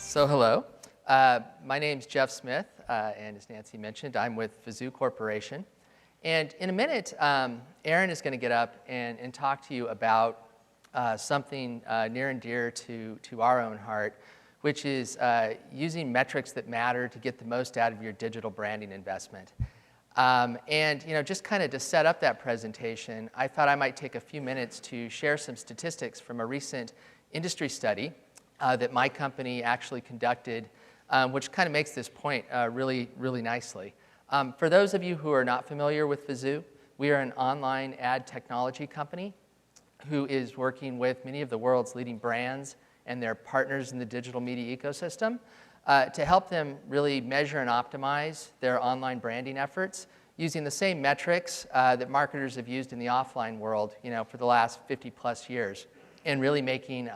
So hello, my name's Jeff Smith, and as Nancy mentioned, I'm with Vizu Corporation. And in a minute, Aaron is going to get up and talk to you about something near and dear to our own heart, which is using metrics that matter to get the most out of your digital branding investment. And just kind of to set up that presentation, I thought I might take a few minutes to share some statistics from a recent industry study that my company actually conducted, which kind of makes this point really nicely. For those of you who are not familiar with Vizu, we are an online ad technology company who is working with many of the world's leading brands and their partners in the digital media ecosystem to help them really measure and optimize their online branding efforts using the same metrics that marketers have used in the offline world, for the last 50+ years, and really making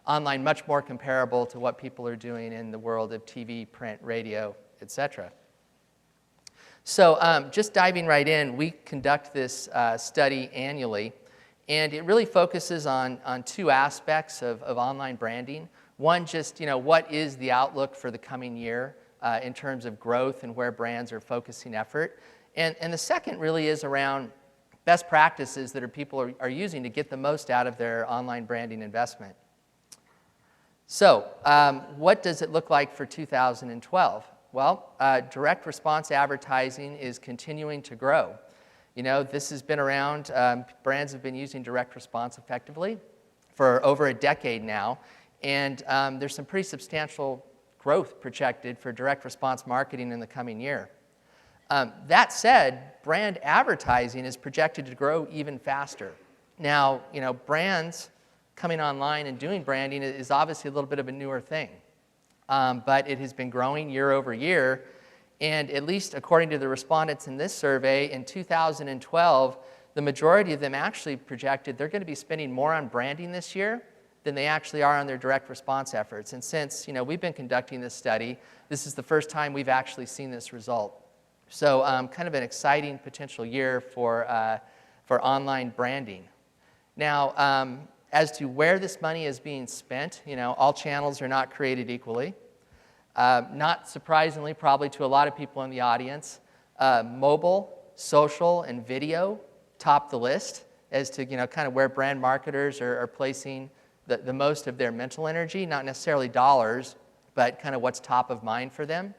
online much more comparable to what people are doing in the world of TV, print, radio, etc. So just diving right in, we conduct this study annually, and it really focuses on two aspects of online branding. One, just what is the outlook for the coming year in terms of growth and where brands are focusing effort. And the second really is around best practices that people are using to get the most out of their online branding investment. So what does it look like for 2012? Well, direct response advertising is continuing to grow. This has been around, brands have been using direct response effectively for over a decade now, and there's some pretty substantial growth projected for direct response marketing in the coming year. That said, brand advertising is projected to grow even faster. Now, brands coming online and doing branding is obviously a little bit of a newer thing, but it has been growing year over year, and at least according to the respondents in this survey, in 2012, the majority of them actually projected they're going to be spending more on branding this year than they actually are on their direct response efforts. And since we've been conducting this study, this is the first time we've actually seen this result. So kind of an exciting potential year for online branding. Now, as to where this money is being spent, all channels are not created equally. Not surprisingly, probably to a lot of people in the audience, mobile, social, and video top the list as to kind of where brand marketers are placing the most of their mental energy, not necessarily dollars, but kind of what's top of mind for them.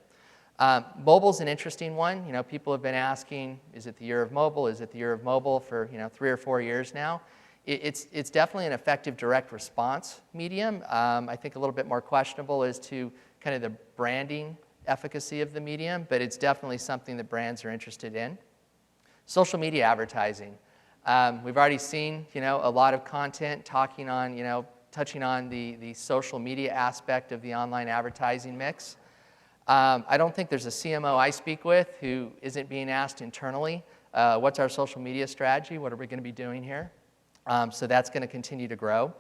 Mobile's an interesting one. People have been asking, is it the year of mobile? Is it the year of mobile for 3 or 4 years now? It's definitely an effective direct response medium. I think a little bit more questionable as to kind of the branding efficacy of the medium, but it's definitely something that brands are interested in. Social media advertising. We've already seen a lot of content touching on the social media aspect of the online advertising mix. I don't think there's a CMO I speak with who isn't being asked internally, what's our social media strategy? What are we going to be doing here? So that's going to continue to grow.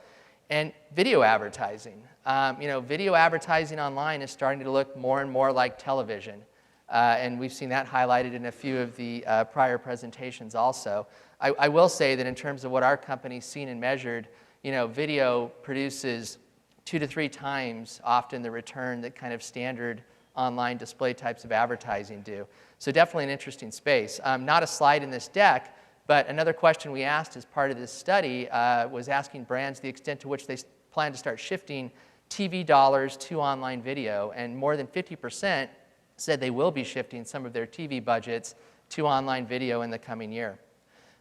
And video advertising. Video advertising online is starting to look more and more like television. And we've seen that highlighted in a few of the prior presentations also. I will say that in terms of what our company's seen and measured, video produces 2 to 3 times often the return that kind of standard online display types of advertising do. So definitely an interesting space. Not a slide in this deck, but another question we asked as part of this study was asking brands the extent to which they plan to start shifting TV dollars to online video, and more than 50% said they will be shifting some of their TV budgets to online video in the coming year.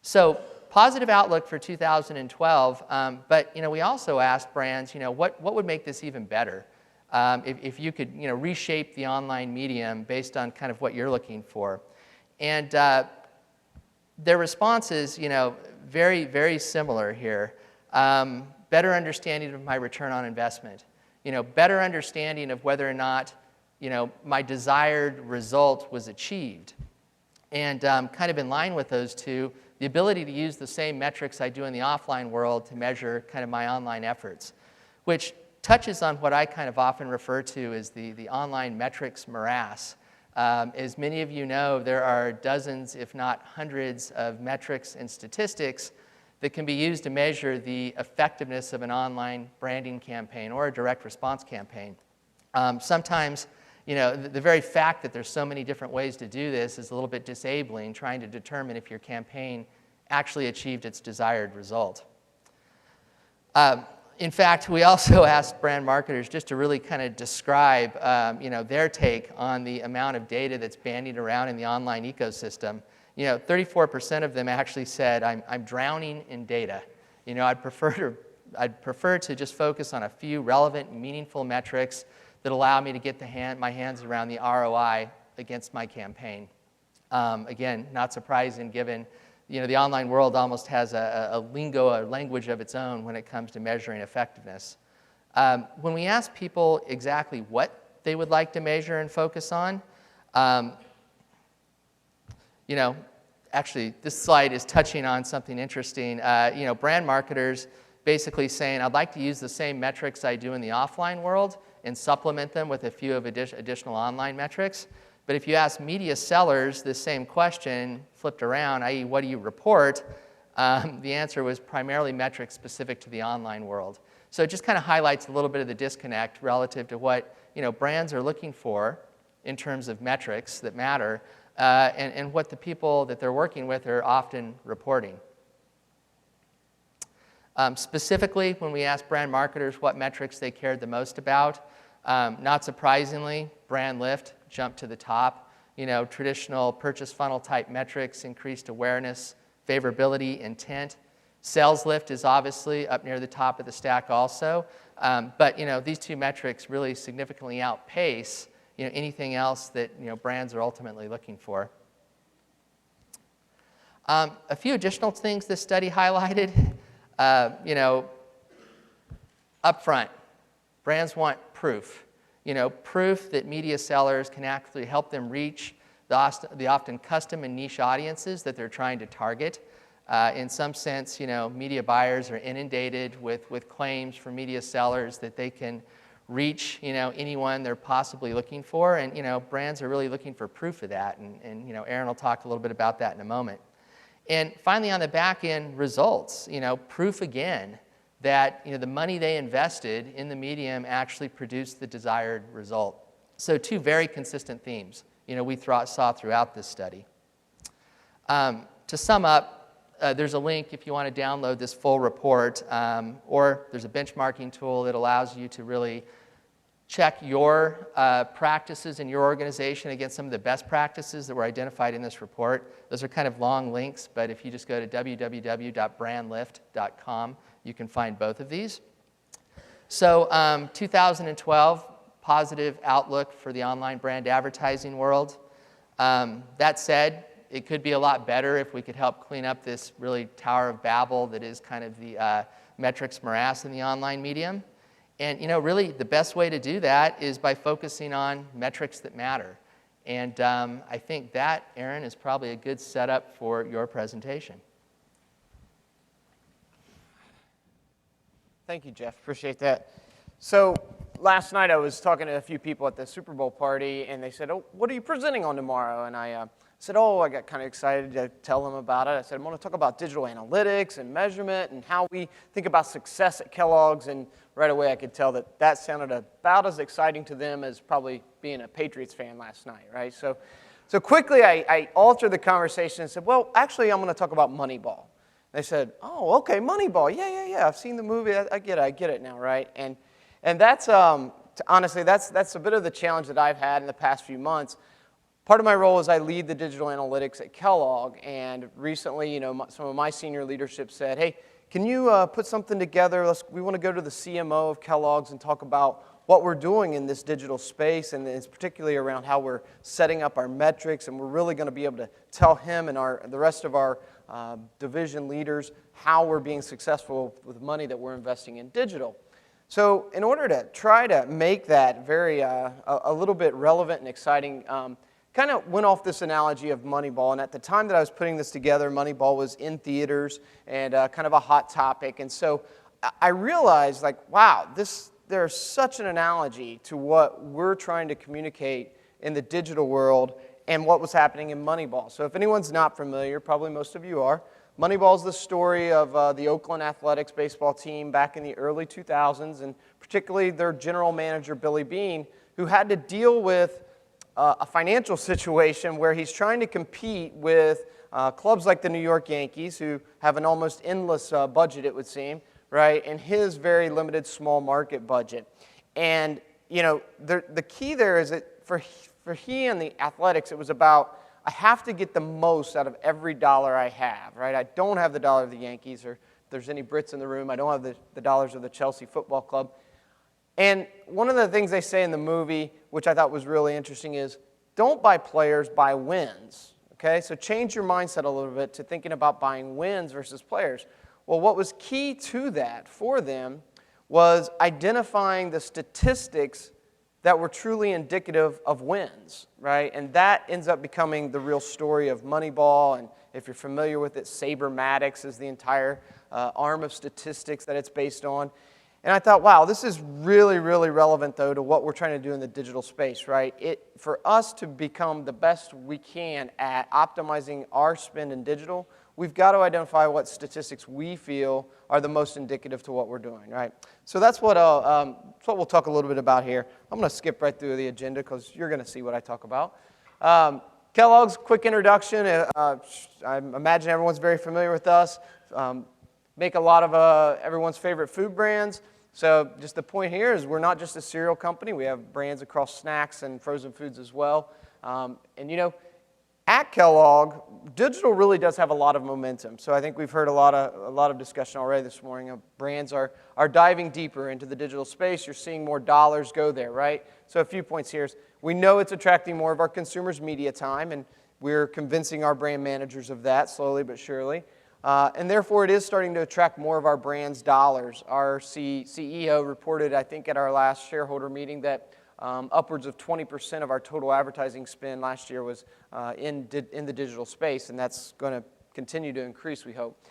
So positive outlook for 2012, but we also asked brands, what would make this even better if you could reshape the online medium based on kind of what you're looking for. And their response is, very, very similar here. Better understanding of my return on investment. Better understanding of whether or not, my desired result was achieved. And kind of in line with those two, the ability to use the same metrics I do in the offline world to measure kind of my online efforts, which touches on what I kind of often refer to as the online metrics morass. As many of you know, there are dozens, if not hundreds, of metrics and statistics that can be used to measure the effectiveness of an online branding campaign or a direct response campaign. Sometimes, the very fact that there's so many different ways to do this is a little bit disabling, trying to determine if your campaign actually achieved its desired result. In fact, we also asked brand marketers just to really kind of describe, their take on the amount of data that's bandied around in the online ecosystem. 34% of them actually said, I'm drowning in data. I'd prefer to just focus on a few relevant, meaningful metrics that allow me to get my hands around the ROI against my campaign. Again, not surprising given the online world almost has a lingo, a language of its own when it comes to measuring effectiveness. When we ask people exactly what they would like to measure and focus on, actually, this slide is touching on something interesting. Brand marketers basically saying, I'd like to use the same metrics I do in the offline world and supplement them with a few of additional online metrics. But if you ask media sellers this same question, flipped around, i.e., what do you report? The answer was primarily metrics specific to the online world. So it just kind of highlights a little bit of the disconnect relative to what brands are looking for in terms of metrics that matter, and what the people that they're working with are often reporting. Specifically, when we asked brand marketers what metrics they cared the most about, not surprisingly, brand lift jumped to the top. Traditional purchase funnel type metrics, increased awareness, favorability, intent. Sales lift is obviously up near the top of the stack also. But these two metrics really significantly outpace anything else that brands are ultimately looking for. A few additional things this study highlighted. Upfront, brands want proof. Proof that media sellers can actually help them reach the often custom and niche audiences that they're trying to target. In some sense, media buyers are inundated with claims from media sellers that they can reach, anyone they're possibly looking for, and brands are really looking for proof of that. And Aaron will talk a little bit about that in a moment. And finally, on the back end, results. Proof again that the money they invested in the medium actually produced the desired result. So two very consistent themes we saw throughout this study. To sum up, there's a link if you want to download this full report, or there's a benchmarking tool that allows you to really check your practices in your organization against some of the best practices that were identified in this report. Those are kind of long links, but if you just go to www.brandlift.com, you can find both of these. So 2012, positive outlook for the online brand advertising world. That said, it could be a lot better if we could help clean up this really Tower of Babel that is kind of the metrics morass in the online medium. And really the best way to do that is by focusing on metrics that matter. And I think that, Aaron, is probably a good setup for your presentation. Thank you, Jeff. Appreciate that. So last night I was talking to a few people at the Super Bowl party, and they said, "Oh, what are you presenting on tomorrow?" And I said, "Oh," I got kind of excited to tell them about it. I said, "I'm going to talk about digital analytics and measurement and how we think about success at Kellogg's." And right away I could tell that sounded about as exciting to them as probably being a Patriots fan last night, right? So quickly I altered the conversation and said, "Well, actually I'm going to talk about Moneyball." They said, "Oh, okay, Moneyball. Yeah. I've seen the movie. I get it now, right?" And that's honestly that's a bit of the challenge that I've had in the past few months. Part of my role is I lead the digital analytics at Kellogg, and recently, some of my senior leadership said, "Hey, can you put something together? We want to go to the CMO of Kellogg's and talk about what we're doing in this digital space, and it's particularly around how we're setting up our metrics, and we're really going to be able to tell him and the rest of our division leaders how we're being successful with money that we're investing in digital." So in order to try to make that very a little bit relevant and exciting, kind of went off this analogy of Moneyball. And at the time that I was putting this together, Moneyball was in theaters and kind of a hot topic. And so I realized, wow, there's such an analogy to what we're trying to communicate in the digital world and what was happening in Moneyball. So if anyone's not familiar, probably most of you are, Moneyball is the story of the Oakland Athletics baseball team back in the early 2000s, and particularly their general manager, Billy Beane, who had to deal with a financial situation where he's trying to compete with clubs like the New York Yankees, who have an almost endless budget, it would seem, right, and his very limited small market budget. And, you know, the key there is that for he and the Athletics, it was about, I have to get the most out of every dollar I have, right? I don't have the dollar of the Yankees, or if there's any Brits in the room, I don't have the dollars of the Chelsea Football Club. And one of the things they say in the movie, which I thought was really interesting, is don't buy players, buy wins. Okay, so change your mindset a little bit to thinking about buying wins versus players. Well, what was key to that for them was identifying the statistics that were truly indicative of wins, right? And that ends up becoming the real story of Moneyball. And if you're familiar with it, Sabermatics is the entire arm of statistics that it's based on. And I thought, wow, this is really, really relevant, though, to what we're trying to do in the digital space, right? For us to become the best we can at optimizing our spend in digital, we've got to identify what statistics we feel are the most indicative to what we're doing, right? So that's what we'll talk a little bit about here. I'm going to skip right through the agenda because you're going to see what I talk about. Kellogg's, quick introduction. I imagine everyone's very familiar with us. Make a lot of everyone's favorite food brands. So just the point here is we're not just a cereal company. We have brands across snacks and frozen foods as well. And you know, at Kellogg, digital really does have a lot of momentum. So I think we've heard a lot of discussion already this morning. Brands are diving deeper into the digital space. You're seeing more dollars go there, right? So a few points here is we know it's attracting more of our consumers' media time, and we're convincing our brand managers of that slowly but surely. And therefore, it is starting to attract more of our brand's dollars. Our CEO reported, I think, at our last shareholder meeting that upwards of 20% of our total advertising spend last year was in the digital space, and that's going to continue to increase, we hope.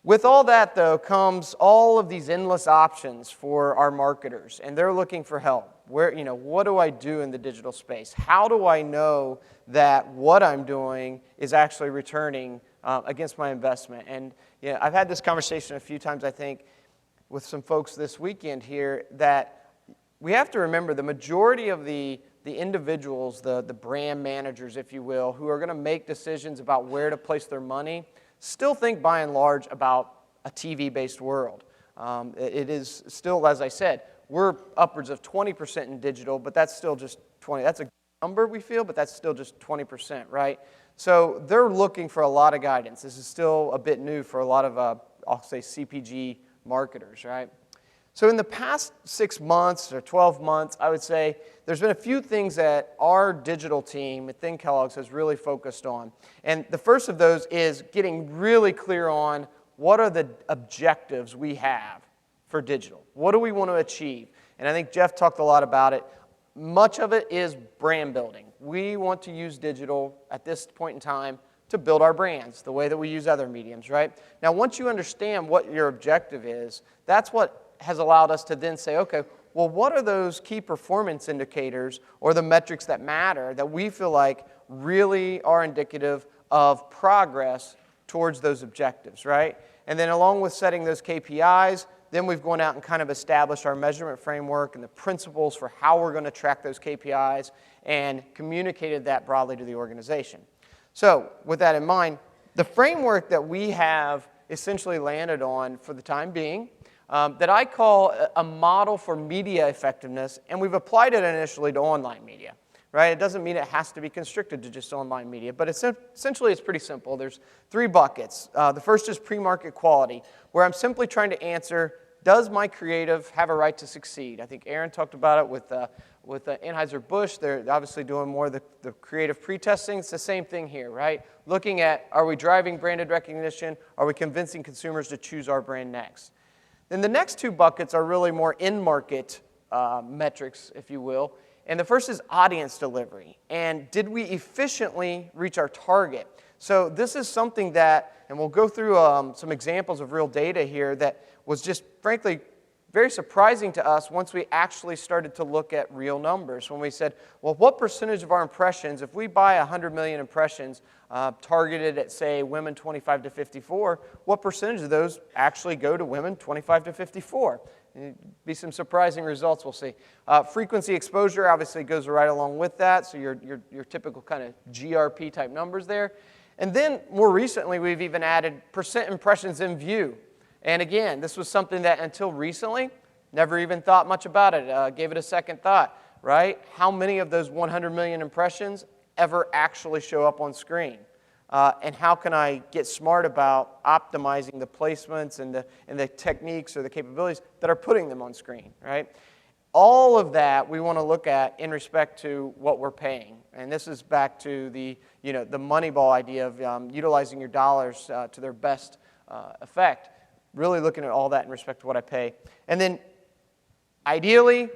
With all that, though, comes all of these endless options for our marketers, and they're looking for help. What do I do in the digital space? How do I know that what I'm doing is actually returning against my investment? And I've had this conversation a few times, I think, with some folks this weekend here, that we have to remember the majority of the individuals, the brand managers, if you will, who are going to make decisions about where to place their money, still think by and large about a TV-based world. It is still, as I said, we're upwards of 20% in digital, but that's still just 20. That's a number we feel, but that's still just 20%, right? So they're looking for a lot of guidance. This is still a bit new for a lot of, I'll say, CPG marketers, right? So in the past 6 months or 12 months, I would say there's been a few things that our digital team within Kellogg's has really focused on. And the first of those is getting really clear on what are the objectives we have for digital. What do we want to achieve? And I think Jeff talked a lot about it. Much of it is brand building. We want to use digital at this point in time to build our brands the way that we use other mediums, right? Now, once you understand what your objective is, that's what has allowed us to then say, okay, well, what are those key performance indicators or the metrics that matter that we feel like really are indicative of progress towards those objectives, right? And then along with setting those KPIs, then we've gone out and kind of established our measurement framework and the principles for how we're going to track those KPIs and communicated that broadly to the organization. So with that in mind, the framework that we have essentially landed on for the time being that I call a model for media effectiveness, and we've applied it initially to online media, right? It doesn't mean it has to be constricted to just online media, but essentially it's pretty simple. There's 3 buckets. The first is pre-market quality, where I'm simply trying to answer, does my creative have a right to succeed? I think Aaron talked about it with Anheuser-Busch. They're obviously doing more of the creative pre-testing. It's the same thing here, right? Looking at, are we driving branded recognition? Are we convincing consumers to choose our brand next? Then the next 2 buckets are really more in-market metrics, if you will. And the first is audience delivery. And did we efficiently reach our target? So this is something that, and we'll go through some examples of real data here that was just, frankly, very surprising to us once we actually started to look at real numbers. When we said, well, what percentage of our impressions, if we buy 100 million impressions targeted at, say, women 25 to 54, what percentage of those actually go to women 25 to 54? Be some surprising results we'll see. Frequency exposure obviously goes right along with that, so your typical kind of GRP type numbers there. And then more recently, we've even added percent impressions in view. And again, this was something that until recently, never even thought much about it, gave it a second thought, right? How many of those 100 million impressions ever actually show up on screen? And how can I get smart about optimizing the placements and the techniques or the capabilities that are putting them on screen, right? All of that we want to look at in respect to what we're paying. And this is back to the Moneyball idea of utilizing your dollars to their best effect. Really looking at all that in respect to what I pay. And then ideally,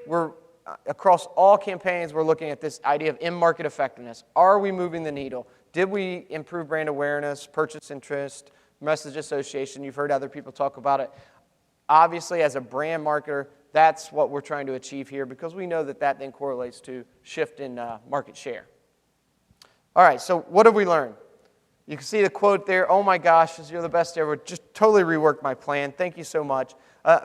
across all campaigns, we're looking at this idea of in-market effectiveness. Are we moving the needle? Did we improve brand awareness, purchase interest, message association? You've heard other people talk about it. Obviously, as a brand marketer, that's what we're trying to achieve here because we know that then correlates to shift in market share. All right, so what have we learned? You can see the quote there, "Oh my gosh, you're the best ever. Just totally reworked my plan. Thank you so much."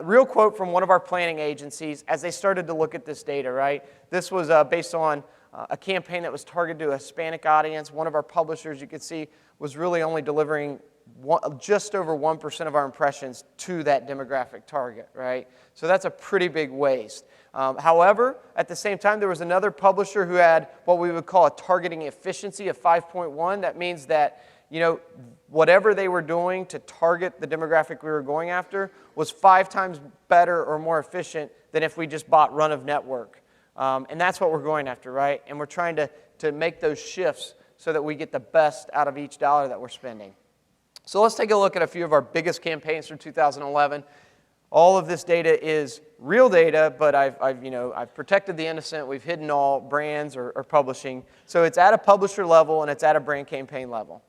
Real quote from one of our planning agencies as they started to look at this data, right? This was based on a campaign that was targeted to a Hispanic audience. One of our publishers, you could see, was really only delivering just over 1% of our impressions to that demographic target, right? So that's a pretty big waste. However, at the same time, there was another publisher who had what we would call a targeting efficiency of 5.1. That means that whatever they were doing to target the demographic we were going after was 5 times better or more efficient than if we just bought run of network. And that's what we're going after, right? And we're trying to make those shifts so that we get the best out of each dollar that we're spending. So let's take a look at a few of our biggest campaigns from 2011. All of this data is real data, but I've protected the innocent. We've hidden all brands or publishing. So it's at a publisher level and it's at a brand campaign level.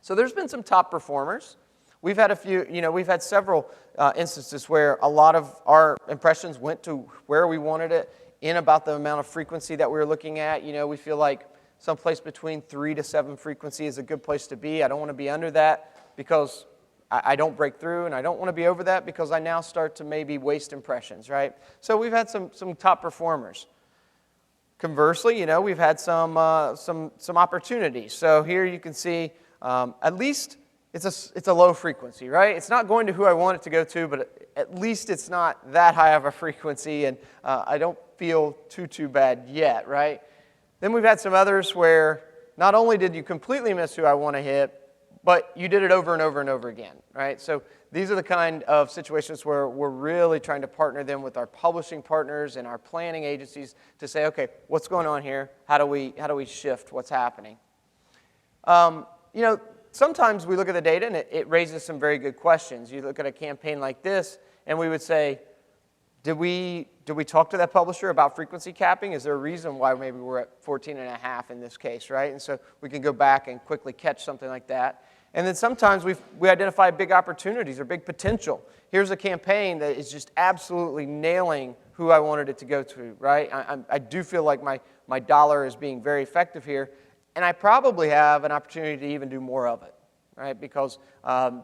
So there's been some top performers. We've had we've had several instances where a lot of our impressions went to where we wanted it in about the amount of frequency that we were looking at. We feel like someplace between 3 to 7 frequency is a good place to be. I don't want to be under that because I don't break through, and I don't want to be over that because I now start to maybe waste impressions, right? So we've had some top performers. Conversely, we've had some opportunities. So here you can see at least it's a low frequency, right? It's not going to who I want it to go to, but at least it's not that high of a frequency, and I don't feel too bad yet, right? Then we've had some others where not only did you completely miss who I want to hit, but you did it over and over and over again, right? So these are the kind of situations where we're really trying to partner them with our publishing partners and our planning agencies to say, okay, what's going on here? How do we shift what's happening? Sometimes we look at the data and it raises some very good questions. You look at a campaign like this, and we would say, did we talk to that publisher about frequency capping? Is there a reason why maybe we're at 14.5 in this case, right? And so we can go back and quickly catch something like that. And then sometimes we identify big opportunities or big potential. Here's a campaign that is just absolutely nailing who I wanted it to go to, right? I do feel like my dollar is being very effective here, and I probably have an opportunity to even do more of it, right? Because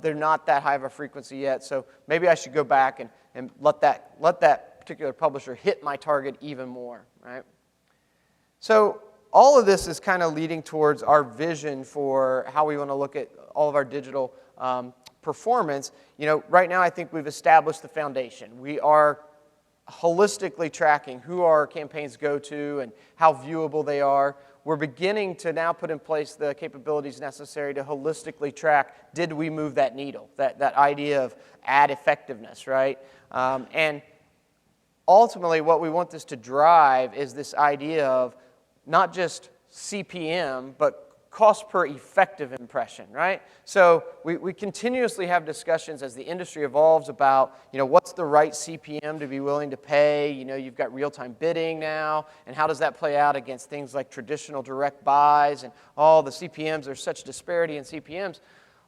they're not that high of a frequency yet, so maybe I should go back and let that particular publisher hit my target even more, right? So all of this is kind of leading towards our vision for how we want to look at all of our digital performance. Right now I think we've established the foundation. We are holistically tracking who our campaigns go to and how viewable they are. We're beginning to now put in place the capabilities necessary to holistically track, did we move that needle? That idea of ad effectiveness, right? And ultimately what we want this to drive is this idea of not just CPM, but cost per effective impression, right? So we continuously have discussions as the industry evolves about, what's the right CPM to be willing to pay? You've got real-time bidding now, and how does that play out against things like traditional direct buys and all the CPMs? There's such disparity in CPMs.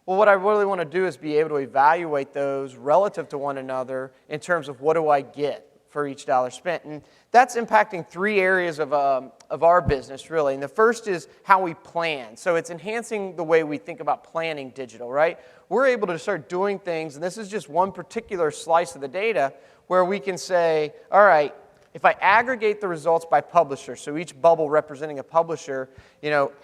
Well, what I really want to do is be able to evaluate those relative to one another in terms of what do I get for each dollar spent. And that's impacting three areas of our business, really. And the first is how we plan. So it's enhancing the way we think about planning digital, right? We're able to start doing things, and this is just one particular slice of the data, where we can say, all right, if I aggregate the results by publisher, so each bubble representing a publisher,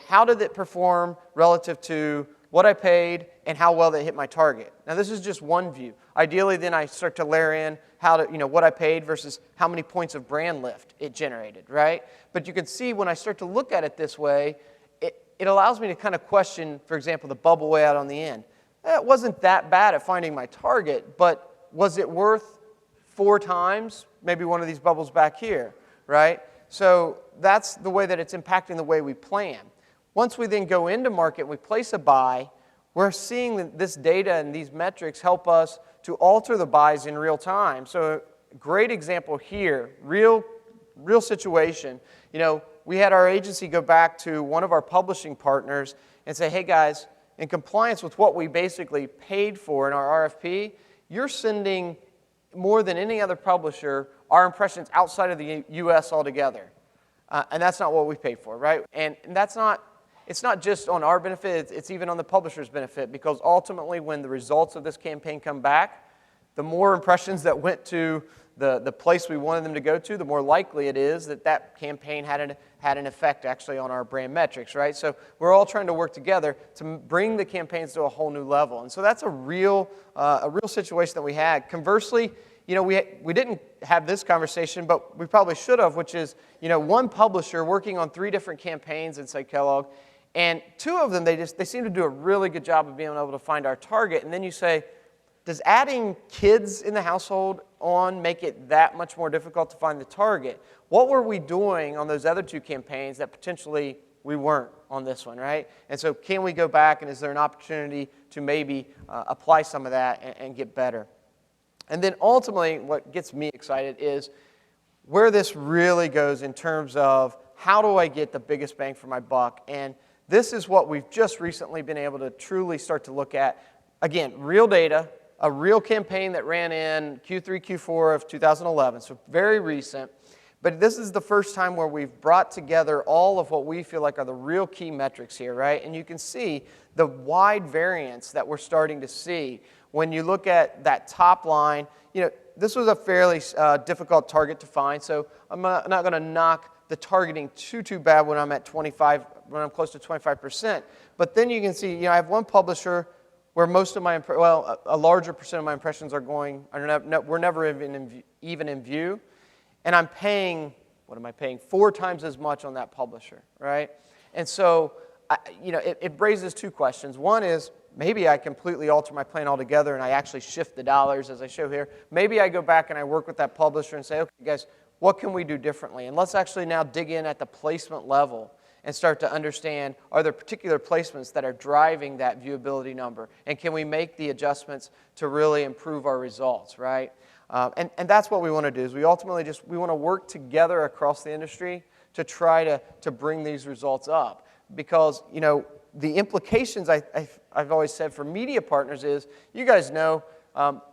how did it perform relative to what I paid and how well they hit my target? Now, this is just one view. Ideally, then I start to layer in what I paid versus how many points of brand lift it generated, right? But you can see when I start to look at it this way, it allows me to kind of question, for example, the bubble way out on the end. It wasn't that bad at finding my target, but was it worth 4 times maybe one of these bubbles back here, right? So that's the way that it's impacting the way we plan. Once we then go into market and we place a buy, we're seeing that this data and these metrics help us to alter the buys in real time. So a great example here, real situation. We had our agency go back to one of our publishing partners and say, hey guys, in compliance with what we basically paid for in our RFP, you're sending more than any other publisher our impressions outside of the U.S. altogether. And that's not what we paid for, right? And it's not just on our benefit, it's even on the publisher's benefit, because ultimately when the results of this campaign come back, the more impressions that went to the place we wanted them to go to, the more likely it is that campaign had an effect actually on our brand metrics, right? So we're all trying to work together to bring the campaigns to a whole new level. And so that's a real situation that we had. Conversely, we didn't have this conversation, but we probably should have, which is, one publisher working on 3 different campaigns inside Kellogg, and 2 of them, they seem to do a really good job of being able to find our target. And then you say, does adding kids in the household make it that much more difficult to find the target? What were we doing on those other 2 campaigns that potentially we weren't on this one, right? And so can we go back, and is there an opportunity to maybe apply some of that and get better? And then ultimately, what gets me excited is where this really goes in terms of how do I get the biggest bang for my buck? And this is what we've just recently been able to truly start to look at. Again, real data, a real campaign that ran in Q3, Q4 of 2011, so very recent. But this is the first time where we've brought together all of what we feel like are the real key metrics here, right? And you can see the wide variance that we're starting to see. When you look at that top line, this was a fairly difficult target to find, so I'm not going to knock the targeting too bad when I'm at 25, when I'm close to 25%. But then you can see, I have one publisher where most of a larger percent of my impressions we're never even in view, and I'm paying, what am I paying? 4 times as much on that publisher, right? And so, it raises 2 questions. One is, maybe I completely alter my plan altogether and I actually shift the dollars as I show here. Maybe I go back and I work with that publisher and say, okay, guys, what can we do differently? And let's actually now dig in at the placement level and start to understand, are there particular placements that are driving that viewability number? And can we make the adjustments to really improve our results, right? And that's what we want to do, is we ultimately we want to work together across the industry to try to bring these results up. Because, the implications I've always said for media partners is, you guys know,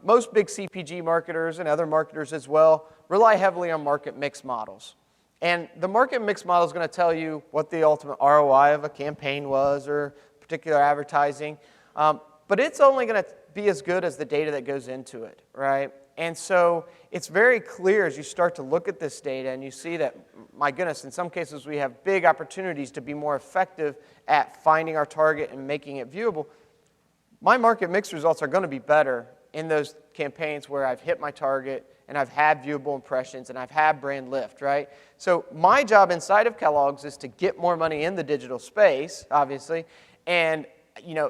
most big CPG marketers and other marketers as well rely heavily on market mix models. And the market mix model is going to tell you what the ultimate ROI of a campaign was or particular advertising. But it's only going to be as good as the data that goes into it, right? And so it's very clear as you start to look at this data and you see that, my goodness, in some cases we have big opportunities to be more effective at finding our target and making it viewable. My market mix results are going to be better in those campaigns where I've hit my target and I've had viewable impressions and I've had brand lift, right? So my job inside of Kellogg's is to get more money in the digital space, obviously, and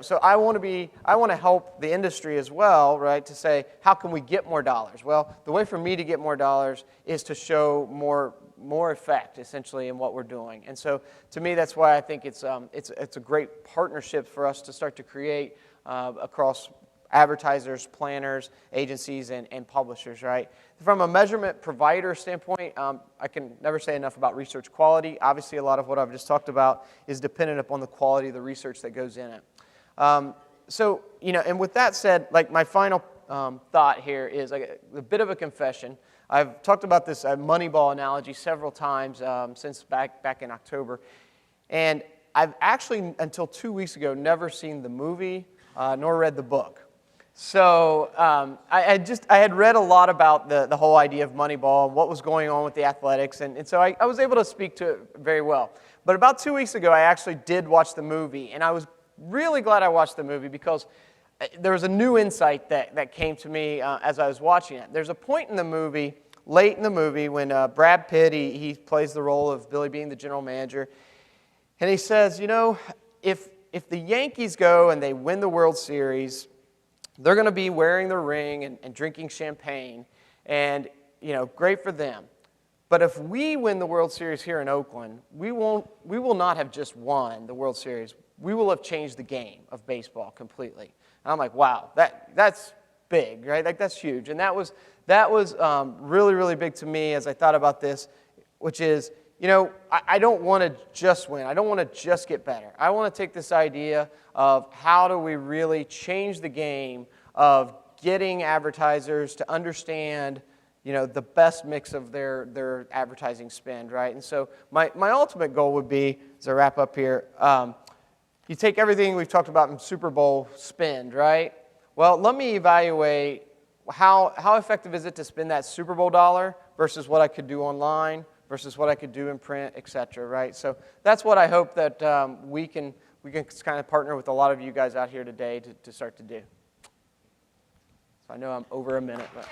so I want to help the industry as well, right, to say, how can we get more dollars? Well, the way for me to get more dollars is to show more effect, essentially, in what we're doing. And so, to me, that's why I think it's a great partnership for us to start to create across advertisers, planners, agencies, and publishers, right? From a measurement provider standpoint, I can never say enough about research quality. Obviously, a lot of what I've just talked about is dependent upon the quality of the research that goes in it. So, and with that said, like my final thought here is like a bit of a confession. I've talked about this Moneyball analogy several times since back in October. And I've actually, until 2 weeks ago, never seen the movie nor read the book. So I had read a lot about the whole idea of Moneyball and what was going on with the athletics, and so I was able to speak to it very well. But about 2 weeks ago, I actually did watch the movie, and I was really glad I watched the movie because there was a new insight that came to me as I was watching it. There's a point in the movie, late in the movie, when Brad Pitt, he plays the role of Billy being the general manager, and he says, if the Yankees go and they win the World Series, they're going to be wearing their ring and drinking champagne, and, great for them. But if we win the World Series here in Oakland, we will not have just won the World Series. We will have changed the game of baseball completely. And I'm like, wow, that's big, right? Like, that's huge. And that was really, really big to me as I thought about this, which is, I don't want to just win. I don't want to just get better. I want to take this idea of how do we really change the game of getting advertisers to understand, the best mix of their advertising spend, right? And so my ultimate goal would be, as I wrap up here, you take everything we've talked about in Super Bowl spend, right? Well, let me evaluate how effective is it to spend that Super Bowl dollar versus what I could do online, versus what I could do in print, et cetera, right? So that's what I hope that we can kind of partner with a lot of you guys out here today to start to do. So I know I'm over a minute, but...